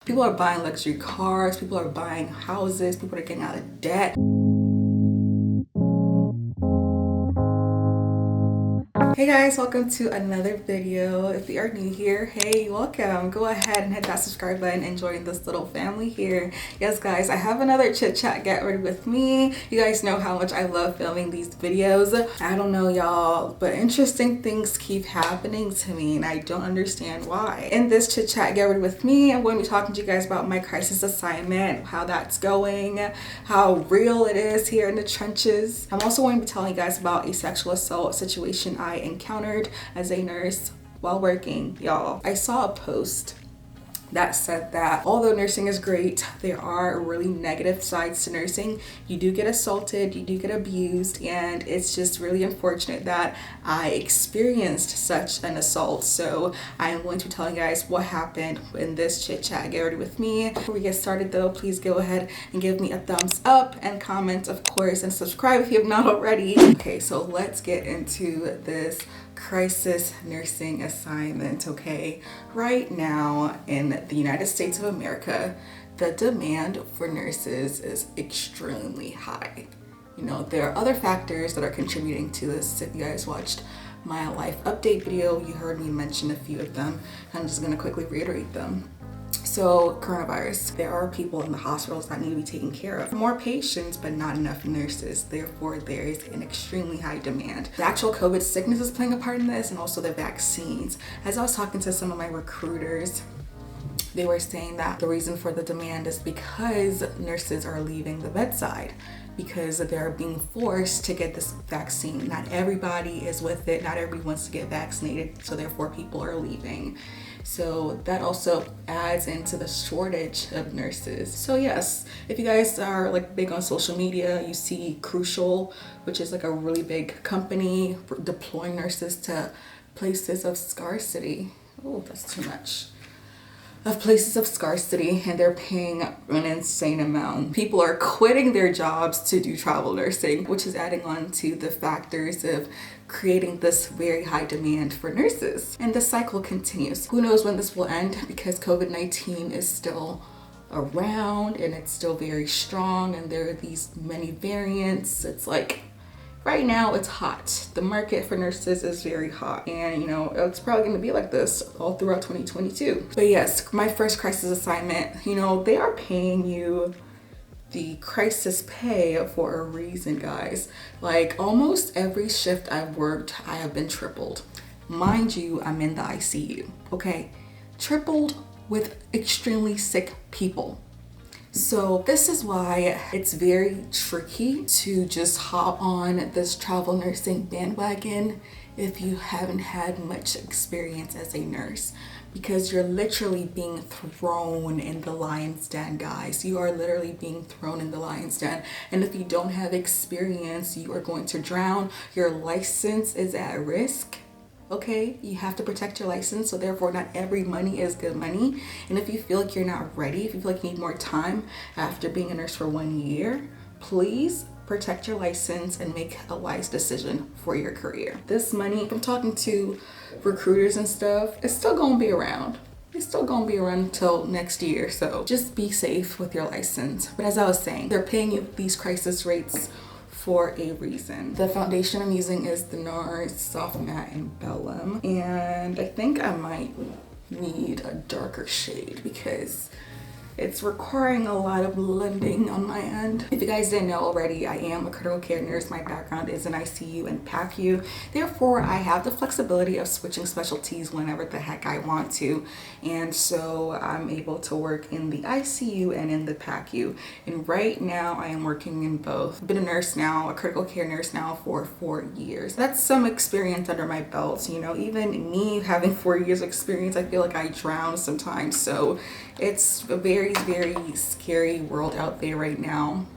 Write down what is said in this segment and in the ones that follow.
People are buying luxury cars, people are buying houses, people are getting out of debt. Hey guys, welcome to another video. If you are new here, hey, welcome. Go ahead and hit that subscribe button and join this little family here. Yes guys, I have another chit chat get ready with me. You guys know how much I love filming these videos. I don't know y'all, but interesting things keep happening to me and I don't understand why. In this chit chat get ready with me, I'm going to be talking to you guys about my crisis assignment, how that's going, how real it is here in the trenches. I'm also going to be telling you guys about a sexual assault situation I encountered as a nurse while working. Y'all, I saw a post that said that although nursing is great, there are really negative sides to nursing. You do get assaulted, you do get abused, and it's just really unfortunate that I experienced such an assault. So I am going to tell you guys what happened in this chit chat. Get ready with me. Before we get started though, please go ahead and give me a thumbs up and comment, of course, and subscribe if you have not already. Okay, so let's get into this crisis nursing assignment. Okay, right now in the United States of America, the demand for nurses is extremely high. You know, there are other factors that are contributing to this. If you guys watched my life update video, you heard me mention a few of them. I'm just going to quickly reiterate them. So coronavirus, there are people in the hospitals that need to be taken care of. More patients, but not enough nurses. Therefore, there is an extremely high demand. The actual COVID sickness is playing a part in this, and also the vaccines. As I was talking to some of my recruiters, they were saying that the reason for the demand is because nurses are leaving the bedside, because they're being forced to get this vaccine. Not everybody is with it, not everybody wants to get vaccinated, so therefore people are leaving. So that also adds into the shortage of nurses. So yes, if you guys are like big on social media, you see Crucial, which is like a really big company deploying nurses to places of scarcity. Oh, that's too much. Of places of scarcity, and they're paying an insane amount. People are quitting their jobs to do travel nursing, which is adding on to the factors of creating this very high demand for nurses. And the cycle continues. Who knows when this will end, because COVID-19 is still around and it's still very strong, and there are these many variants. It's like, right now it's hot. The market for nurses is very hot, and you know, it's probably going to be like this all throughout 2022. But yes, my first crisis assignment, you know, they are paying you the crisis pay for a reason, guys. Like almost every shift I've worked, I have been tripled. Mind you, I'm in the ICU, okay? Tripled with extremely sick people. So this is why it's very tricky to just hop on this travel nursing bandwagon if you haven't had much experience as a nurse, because you're literally being thrown in the lion's den, guys. You are literally being thrown in the lion's den, and if you don't have experience, you are going to drown. Your license is at risk. Okay, you have to protect your license, so therefore not every money is good money. And if you feel like you're not ready, if you feel like you need more time after being a nurse for 1 year, please protect your license and make a wise decision for your career. This money, if I'm talking to recruiters and stuff, it's still gonna be around. It's still gonna be around until next year, so just be safe with your license. But as I was saying, they're paying you these crisis rates for a reason. The foundation I'm using is the NARS Soft Matte in Bellum, and I think I might need a darker shade because it's requiring a lot of blending on my end. If you guys didn't know already, I am a critical care nurse. My background is in ICU and PACU. Therefore, I have the flexibility of switching specialties whenever the heck I want to. And so I'm able to work in the ICU and in the PACU. And right now I am working in both. I've been a nurse now, a critical care nurse now for 4 years. That's some experience under my belt. You know, even me having 4 years experience, I feel like I drown sometimes. So it's a very scary world out there right now.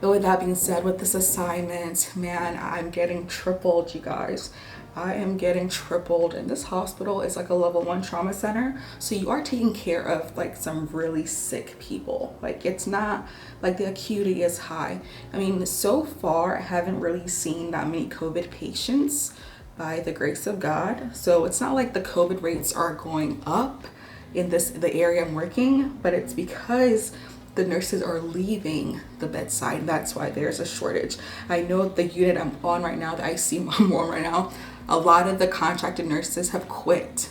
But with that being said, with this assignment, man, I'm getting tripled, you guys. I am getting tripled, and this hospital is like a level 1 trauma center, so you are taking care of like some really sick people. Like, it's not like the acuity is high. I mean, so far I haven't really seen that many COVID patients by the grace of God, so it's not like the COVID rates are going up. in the area I'm working, but it's because the nurses are leaving the bedside. That's why there's a shortage. I know the unit I'm on right now, the ICU I'm on right now, a lot of the contracted nurses have quit.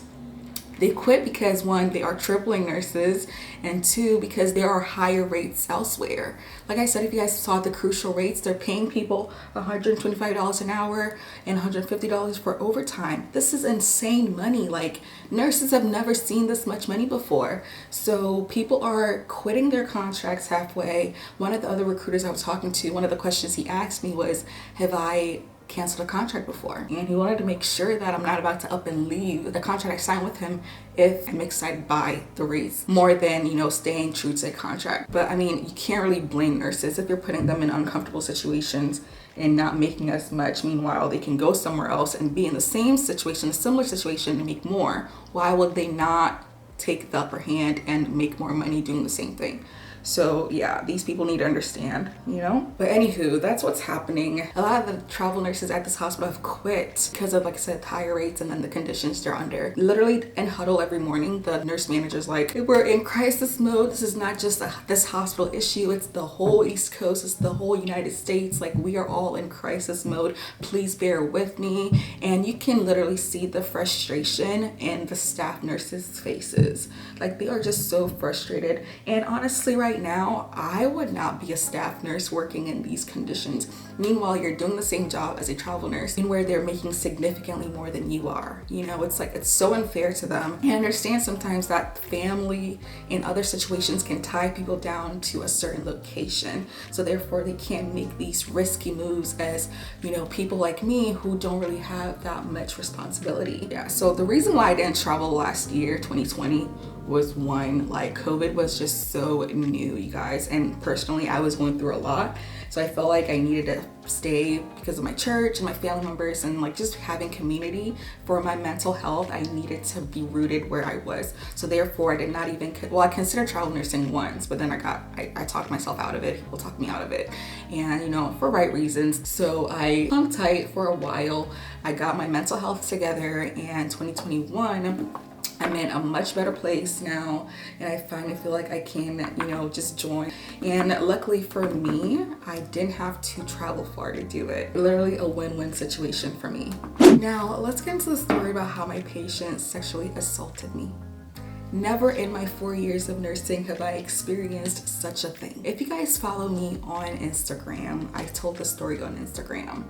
They quit because one, they are tripling nurses, and two, because there are higher rates elsewhere. Like I said, if you guys saw the crucial rates, they're paying people $125 an hour and $150 for overtime. This is insane money. Like, nurses have never seen this much money before. So people are quitting their contracts halfway. One of the other recruiters I was talking to, one of the questions he asked me was, have I canceled a contract before? And he wanted to make sure that I'm not about to up and leave the contract I signed with him if I'm excited by the raise more than, you know, staying true to the contract. But I mean, you can't really blame nurses if you're putting them in uncomfortable situations and not making as much. Meanwhile, they can go somewhere else and be in the same situation, a similar situation, and make more. Why would they not take the upper hand and make more money doing the same thing? So yeah, these people need to understand, you know? But anywho, that's what's happening. A lot of the travel nurses at this hospital have quit because of, like I said, higher rates and then the conditions they're under. Literally in huddle every morning, the nurse manager's like, we're in crisis mode. This is not just this hospital issue. It's the whole East Coast. It's the whole United States. Like, we are all in crisis mode. Please bear with me. And you can literally see the frustration in the staff nurses' faces. Like, they are just so frustrated. And honestly, right now, I would not be a staff nurse working in these conditions. Meanwhile, you're doing the same job as a travel nurse and where they're making significantly more than you are. You know, it's like, it's so unfair to them. I understand sometimes that family and other situations can tie people down to a certain location. So therefore they can't make these risky moves as, you know, people like me who don't really have that much responsibility. Yeah, so the reason why I didn't travel last year, 2020, was one, like, COVID was just so new, you guys, and personally I was going through a lot, so I felt like I needed to stay because of my church and my family members and like just having community. For my mental health, I needed to be rooted where I was. So therefore I did not even, well, I considered travel nursing once, but then I talked myself out of it. People talked me out of it, and you know, for right reasons. So I hung tight for a while. I got my mental health together, and 2021 I'm in a much better place now, and I finally feel like I can, you know, just join. And luckily for me, I didn't have to travel far to do it. Literally a win-win situation for me. Now, let's get into the story about how my patient sexually assaulted me. Never in my 4 years of nursing have I experienced such a thing. If you guys follow me on Instagram, I told the story on Instagram.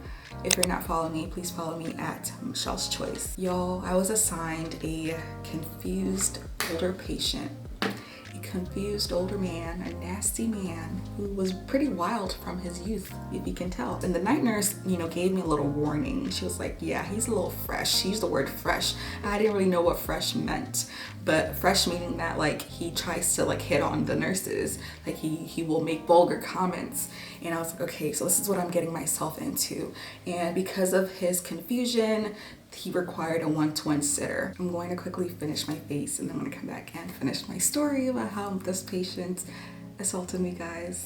If you're not following me, please follow me at Michelle's Choice. Y'all, I was assigned a confused older patient. A confused older man, a nasty man who was pretty wild from his youth, if you can tell. And the night nurse, you know, gave me a little warning. She was like, yeah, he's a little fresh. She used the word fresh. I didn't really know what fresh meant, but fresh meaning that like he tries to like hit on the nurses. Like he will make vulgar comments. And I was like, okay, so this is what I'm getting myself into. And because of his confusion, he required a one-to-one sitter. I'm going to quickly finish my face and then I'm gonna come back and finish my story about how this patient assaulted me, guys.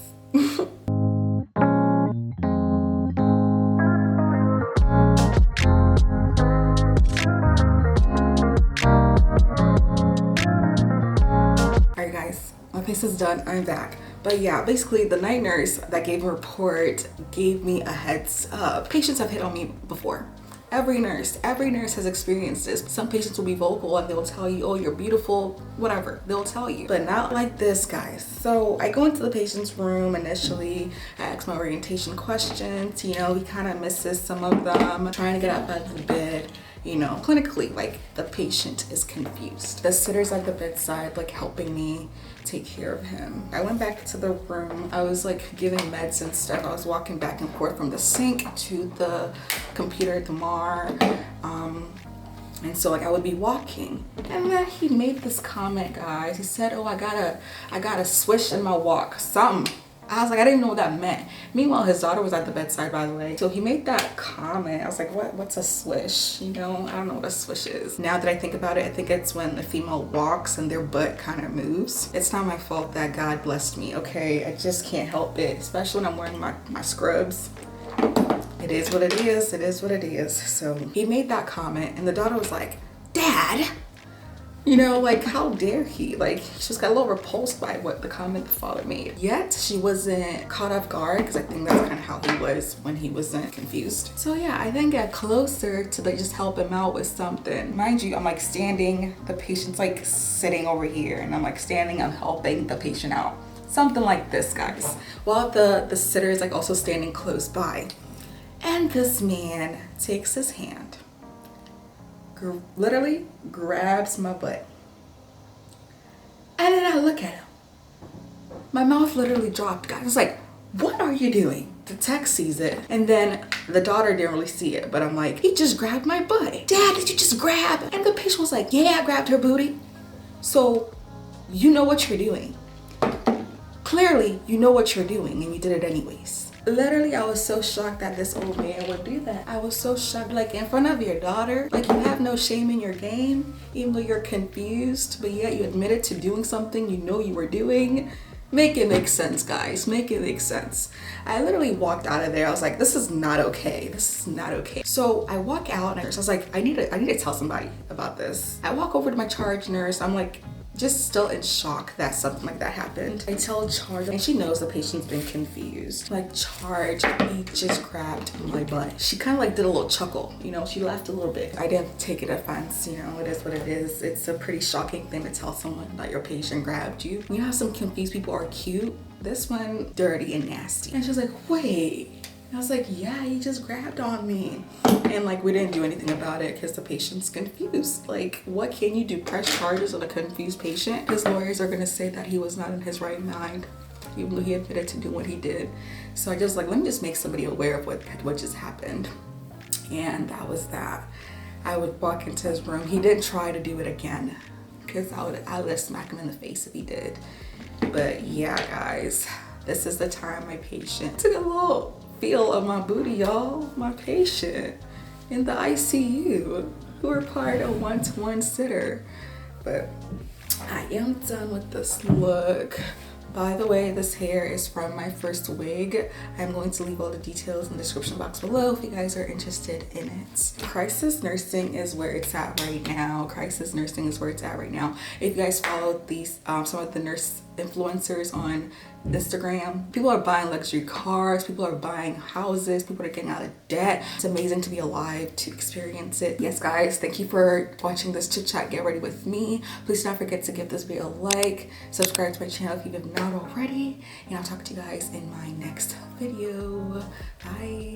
Alright guys, my face is done, I'm back. But yeah, basically the night nurse that gave a report gave me a heads up. Patients have hit on me before. Every nurse has experienced this. Some patients will be vocal and they'll tell you, oh, you're beautiful, whatever, they'll tell you. But not like this, guys. So I go into the patient's room initially, I ask my orientation questions, you know, he kind of misses some of them, trying to get up out of the bed. You know, clinically, like, the patient is confused. The sitter's at the bedside, like, helping me take care of him. I went back to the room. I was like giving meds and stuff. I was walking back and forth from the sink to the computer at the MAR. And so like I would be walking, and then he made this comment, guys. He said, oh, I got a swish in my walk, something. I was like, I didn't know what that meant. Meanwhile, his daughter was at the bedside, by the way. So he made that comment. I was like, what's a swish? You know, I don't know what a swish is. Now that I think about it, I think it's when the female walks and their butt kind of moves. It's not my fault that God blessed me, okay? I just can't help it, especially when I'm wearing my scrubs. It is what it is. It is what it is. So he made that comment, and the daughter was like, Dad, You know, like, how dare he? Like, she just got a little repulsed by what the comment the father made. Yet, she wasn't caught off guard, because I think that's kind of how he was when he wasn't confused. So yeah, I then get closer to like just help him out with something. Mind you, I'm like standing, the patient's like sitting over here, and I'm like standing, I'm helping the patient out. Something like this, guys. While the sitter is like also standing close by. And this man takes his hand, literally grabs my butt. And then I look at him. My mouth literally dropped, guys. I was like, what are you doing? The tech sees it, and then the daughter didn't really see it, but I'm like, he just grabbed my butt. Dad, did you just grab? And the patient was like, yeah, I grabbed her booty. So you know what you're doing. Clearly, you know what you're doing, and you did it anyways. Literally, I was so shocked that this old man would do that. I was so shocked, like in front of your daughter. Like, you have no shame in your game, even though you're confused, but yet you admitted to doing something you know you were doing. Make it make sense, guys. Make it make sense. I literally walked out of there. I was like, this is not okay. This is not okay. So I walk out and I was like, I need to tell somebody about this. I walk over to my charge nurse. I'm like, just still in shock that something like that happened. I tell Charge, and she knows the patient's been confused. Like, Charge, he just grabbed my butt. She kind of like did a little chuckle, you know, she laughed a little bit. I didn't take it offense, you know, it is what it is. It's a pretty shocking thing to tell someone that your patient grabbed you. You know how some confused people are cute? This one, dirty and nasty. And she was like, wait. And I was like, yeah, he just grabbed on me. And like, we didn't do anything about it because the patient's confused. Like, what can you do? Press charges on a confused patient? His lawyers are gonna say that he was not in his right mind, even though he admitted to do what he did. So I just like, let me just make somebody aware of what just happened. And that was that. I would walk into his room. He didn't try to do it again, because I would smack him in the face if he did. But yeah, guys, this is the time my patient took a little feel of my booty, y'all. My patient in the ICU who required a one-to-one sitter. But I am done with this look. By the way, this hair is from my first wig. I'm going to leave all the details in the description box below if you guys are interested in it. Crisis nursing is where it's at right now. Crisis nursing is where it's at right now. If you guys follow these, some of the nurse influencers on Instagram, people are buying luxury cars, people are buying houses, people are getting out of debt. It's amazing to be alive, to experience it. Yes, guys, thank you for watching this chit chat get ready with me. Please don't forget to give this video a like, subscribe to my channel if you have not already, and I'll talk to you guys in my next video. Bye.